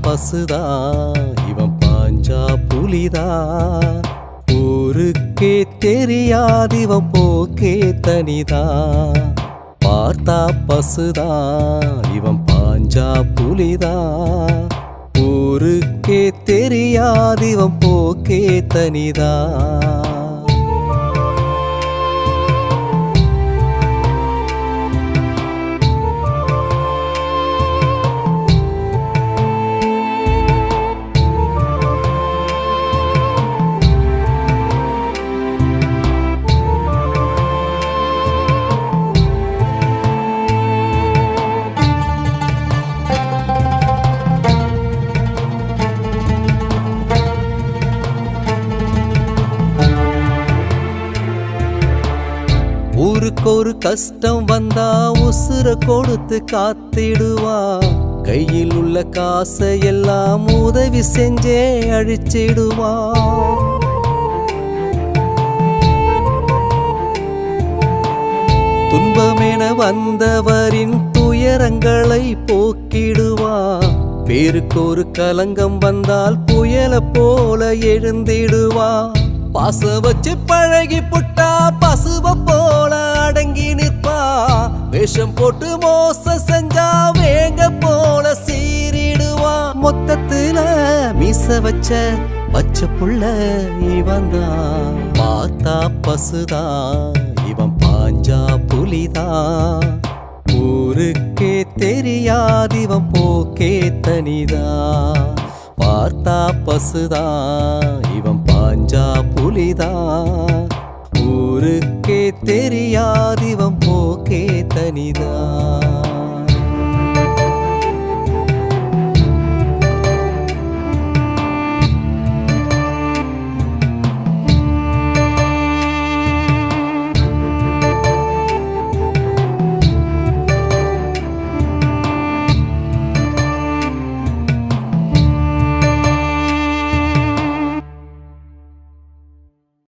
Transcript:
பசுதா இவன் பாஞ்சா புலிதா ஊருக்கே தெரியாது இவன் போக்கே தனிதா பார்த்தா பசுதா இவன் பாஞ்சா புலிதா ஊருக்கே தெரியாது இவன் போக்கே தனிதா ஊருக்கு ஒரு கஷ்டம் வந்தா உசுர கொடுத்து காத்திடுவா கையில் உள்ள காசை எல்லாம் உதவி செஞ்சே அழிச்சிடுவா துன்பமென வந்தவரின் துயரங்களை போக்கிடுவா பேருக்கு ஒரு கலங்கம் வந்தால் புயல போல எழுந்திடுவா பாச வச்சு பழகி புட்டா பசுவ போல அடங்கி நிற்பா வேஷம் போட்டு மோச செஞ்சா வேங்க போல சீரிடுவா மொத்தத்துல மீச வச்ச புள்ள இவன்தான் பார்த்தா பசுதா இவன் பாஞ்சா புலிதா ஊருக்கே தெரியாது இவன் போக்கே தனிதா பார்த்தா பசுதா இவன் பாஞ்சா புலிதா ஊருக்கே தெரியாது